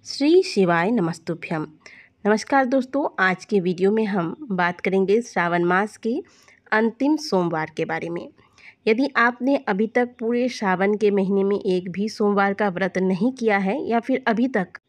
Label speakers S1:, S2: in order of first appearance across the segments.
S1: श्री शिवाय नमस्तुभ्यम। नमस्कार दोस्तों, आज के वीडियो में हम बात करेंगे श्रावण मास के अंतिम सोमवार के बारे में। यदि आपने अभी तक पूरे श्रावण के महीने में एक भी सोमवार का व्रत नहीं किया है या फिर अभी तक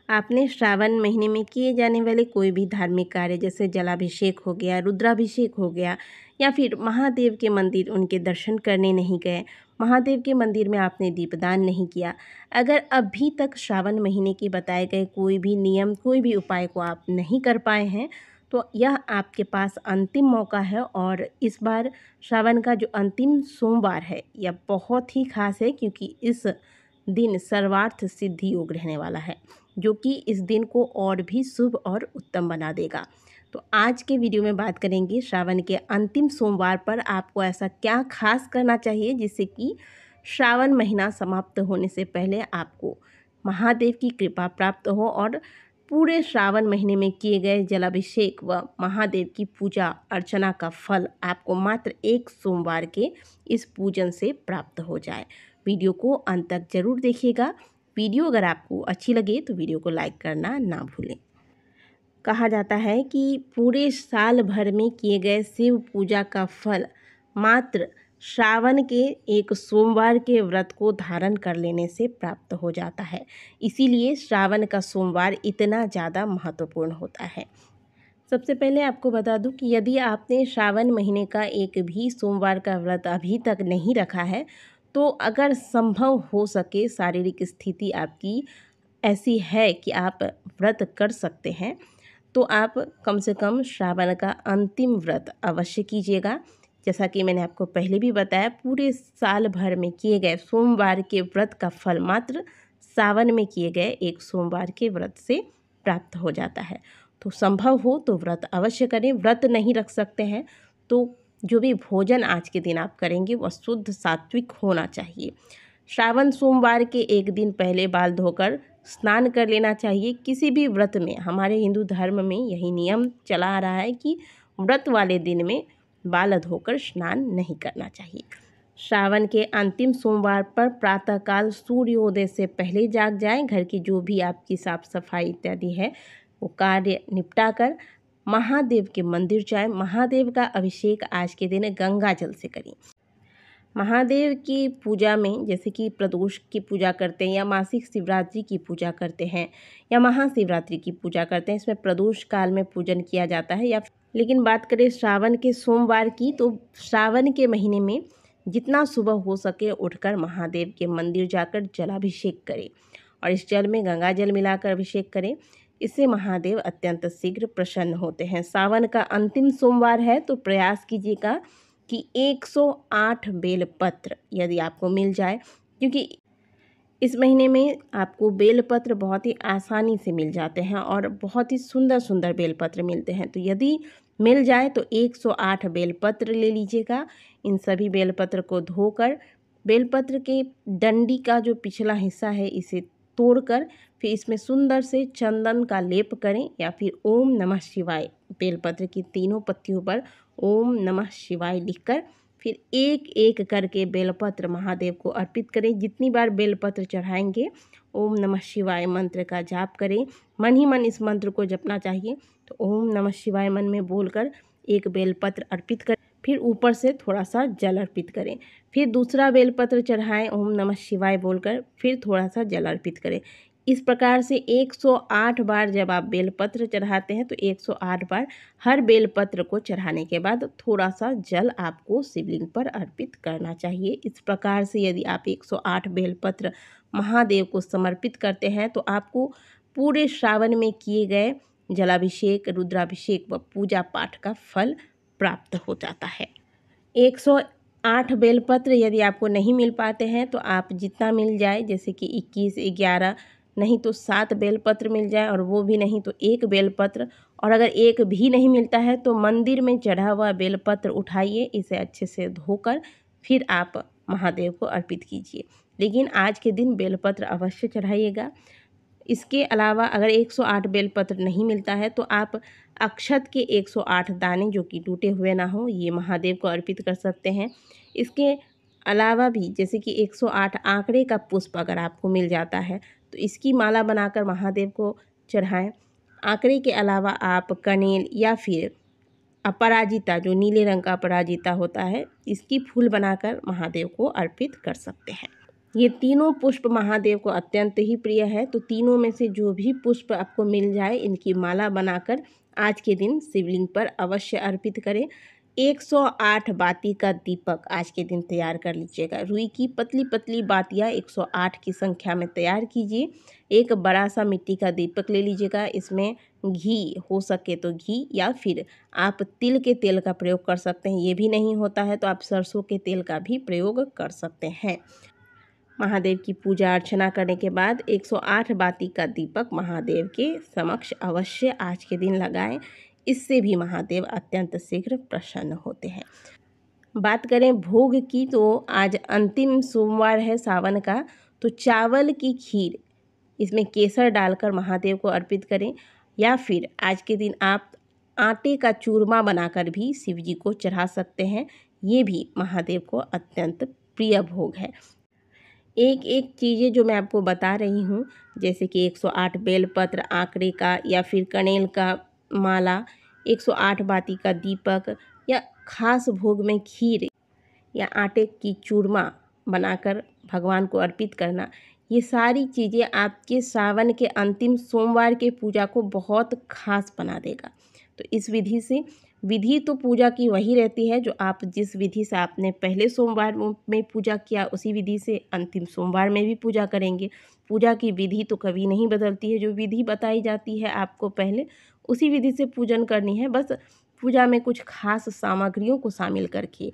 S1: आपने श्रावण महीने में किए जाने वाले कोई भी धार्मिक कार्य जैसे जलाभिषेक हो गया, रुद्राभिषेक हो गया या फिर महादेव के मंदिर उनके दर्शन करने नहीं गए, महादेव के मंदिर में आपने दीपदान नहीं किया, अगर अभी तक श्रावण महीने के बताए गए कोई भी नियम, कोई भी उपाय को आप नहीं कर पाए हैं तो यह आपके पास अंतिम मौका है। और इस बार श्रावण का जो अंतिम सोमवार है यह बहुत ही खास है, क्योंकि इस दिन सर्वार्थ सिद्धि योग रहने वाला है, जो कि इस दिन को और भी शुभ और उत्तम बना देगा। तो आज के वीडियो में बात करेंगे श्रावण के अंतिम सोमवार पर आपको ऐसा क्या खास करना चाहिए जिससे कि श्रावण महीना समाप्त होने से पहले आपको महादेव की कृपा प्राप्त हो और पूरे श्रावण महीने में किए गए जलाभिषेक व महादेव की पूजा अर्चना का फल आपको मात्र एक सोमवार के इस पूजन से प्राप्त हो जाए। वीडियो को अंत तक जरूर देखिएगा। वीडियो अगर आपको अच्छी लगे तो वीडियो को लाइक करना ना भूलें। कहा जाता है कि पूरे साल भर में किए गए शिव पूजा का फल मात्र श्रावण के एक सोमवार के व्रत को धारण कर लेने से प्राप्त हो जाता है। इसीलिए श्रावण का सोमवार इतना ज़्यादा महत्वपूर्ण होता है। सबसे पहले आपको बता दूं कि यदि आपने श्रावण महीने का एक भी सोमवार का व्रत अभी तक नहीं रखा है तो अगर संभव हो सके, शारीरिक स्थिति आपकी ऐसी है कि आप व्रत कर सकते हैं, तो आप कम से कम श्रावण का अंतिम व्रत अवश्य कीजिएगा। जैसा कि मैंने आपको पहले भी बताया, पूरे साल भर में किए गए सोमवार के व्रत का फल मात्र सावन में किए गए एक सोमवार के व्रत से प्राप्त हो जाता है। तो संभव हो तो व्रत अवश्य करें। व्रत नहीं रख सकते हैं तो जो भी भोजन आज के दिन आप करेंगे वह शुद्ध सात्विक होना चाहिए। श्रावण सोमवार के एक दिन पहले बाल धोकर स्नान कर लेना चाहिए। किसी भी व्रत में हमारे हिंदू धर्म में यही नियम चला आ रहा है कि व्रत वाले दिन में बाल धोकर स्नान नहीं करना चाहिए। श्रावण के अंतिम सोमवार पर प्रातःकाल सूर्योदय से पहले जाग जाएं। घर की जो भी आपकी साफ सफाई इत्यादि है वो कार्य निपटा कर महादेव के मंदिर जाएं। महादेव का अभिषेक आज के दिन गंगा जल से करें। महादेव की पूजा में जैसे कि प्रदोष की पूजा करते हैं या मासिक शिवरात्रि की पूजा करते हैं या महाशिवरात्रि की पूजा करते हैं, इसमें प्रदोष काल में पूजन किया जाता है। या लेकिन बात करें श्रावण के सोमवार की, तो श्रावण के महीने में जितना सुबह हो सके उठकर महादेव के मंदिर जाकर जलाभिषेक करें और इस जल में गंगा जल मिलाकर अभिषेक करें। इससे महादेव अत्यंत शीघ्र प्रसन्न होते हैं। सावन का अंतिम सोमवार है तो प्रयास कीजिएगा कि 108 बेलपत्र यदि आपको मिल जाए, क्योंकि इस महीने में आपको बेलपत्र बहुत ही आसानी से मिल जाते हैं और बहुत ही सुंदर सुंदर बेलपत्र मिलते हैं। तो यदि मिल जाए तो 108 बेलपत्र ले लीजिएगा। इन सभी बेलपत्र को धोकर बेलपत्र के डंडी का जो पिछला हिस्सा है इसे तोड़कर फिर इसमें सुंदर से चंदन का लेप करें या फिर ओम नमः शिवाय बेलपत्र की तीनों पत्तियों पर ओम नमः शिवाय लिखकर फिर एक एक करके बेलपत्र महादेव को अर्पित करें। जितनी बार बेलपत्र चढ़ाएंगे ओम नमः शिवाय मंत्र का जाप करें। मन ही मन इस मंत्र को जपना चाहिए। तो ओम नमः शिवाय मन में बोलकर एक बेलपत्र अर्पित करें, फिर ऊपर से थोड़ा सा जल अर्पित करें। फिर दूसरा बेलपत्र चढ़ाएं ओम नमः शिवाय बोलकर, फिर थोड़ा सा जल अर्पित करें। इस प्रकार से 108 बार जब आप बेलपत्र चढ़ाते हैं तो 108 बार हर बेलपत्र को चढ़ाने के बाद थोड़ा सा जल आपको शिवलिंग पर अर्पित करना चाहिए। इस प्रकार से यदि आप 108 बेलपत्र महादेव को समर्पित करते हैं तो आपको पूरे श्रावण में किए गए जलाभिषेक, रुद्राभिषेक व पूजा पाठ का फल प्राप्त हो जाता है। 108 बेलपत्र यदि आपको नहीं मिल पाते हैं तो आप जितना मिल जाए, जैसे कि 21, 11 नहीं तो 7 बेलपत्र मिल जाए, और वो भी नहीं तो एक बेलपत्र, और अगर एक भी नहीं मिलता है तो मंदिर में चढ़ा हुआ बेलपत्र उठाइए, इसे अच्छे से धोकर फिर आप महादेव को अर्पित कीजिए। लेकिन आज के दिन बेलपत्र अवश्य चढ़ाइएगा। इसके अलावा अगर 108 बेलपत्र नहीं मिलता है तो आप अक्षत के 108 दाने जो कि टूटे हुए ना हो ये महादेव को अर्पित कर सकते हैं। इसके अलावा भी जैसे कि 108 आंकड़े का पुष्प अगर आपको मिल जाता है तो इसकी माला बनाकर महादेव को चढ़ाएं। आंकड़े के अलावा आप कनेल या फिर अपराजिता, जो नीले रंग का अपराजिता होता है, इसकी फूल बनाकर महादेव को अर्पित कर सकते हैं। ये तीनों पुष्प महादेव को अत्यंत ही प्रिय है, तो तीनों में से जो भी पुष्प आपको मिल जाए इनकी माला बनाकर आज के दिन शिवलिंग पर अवश्य अर्पित करें। 108 बाती का दीपक आज के दिन तैयार कर लीजिएगा। रुई की पतली पतली बातियाँ 108 की संख्या में तैयार कीजिए। एक बड़ा सा मिट्टी का दीपक ले लीजिएगा। इसमें घी हो सके तो घी या फिर आप तिल के तेल का प्रयोग कर सकते हैं। ये भी नहीं होता है तो आप सरसों के तेल का भी प्रयोग कर सकते हैं। महादेव की पूजा अर्चना करने के बाद 108 बाती का दीपक महादेव के समक्ष अवश्य आज के दिन लगाएं। इससे भी महादेव अत्यंत शीघ्र प्रसन्न होते हैं। बात करें भोग की, तो आज अंतिम सोमवार है सावन का, तो चावल की खीर, इसमें केसर डालकर महादेव को अर्पित करें, या फिर आज के दिन आप आटे का चूरमा बनाकर भी शिव जी को चढ़ा सकते हैं। ये भी महादेव को अत्यंत प्रिय भोग है। एक एक चीज़ें जो मैं आपको बता रही हूँ, जैसे कि 108 बेलपत्र, आंकड़े का या फिर कनेल का माला, 108 बाती का दीपक, या खास भोग में खीर या आटे की चूरमा बनाकर भगवान को अर्पित करना, ये सारी चीज़ें आपके सावन के अंतिम सोमवार के पूजा को बहुत खास बना देगा। तो इस विधि से, विधि तो पूजा की वही रहती है जो आप जिस विधि से आपने पहले सोमवार में पूजा किया, उसी विधि से अंतिम सोमवार में भी पूजा करेंगे। पूजा की विधि तो कभी नहीं बदलती है। जो विधि बताई जाती है आपको पहले, उसी विधि से पूजन करनी है। बस पूजा में कुछ खास सामग्रियों को शामिल करके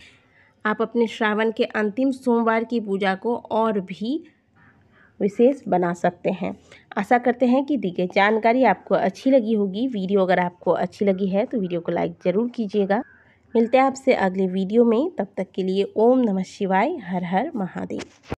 S1: आप अपने श्रावण के अंतिम सोमवार की पूजा को और भी विशेष बना सकते हैं। आशा करते हैं कि दी गई जानकारी आपको अच्छी लगी होगी। वीडियो अगर आपको अच्छी लगी है तो वीडियो को लाइक ज़रूर कीजिएगा। मिलते हैं आपसे अगले वीडियो में, तब तक के लिए ओम नमः शिवाय, हर हर महादेव।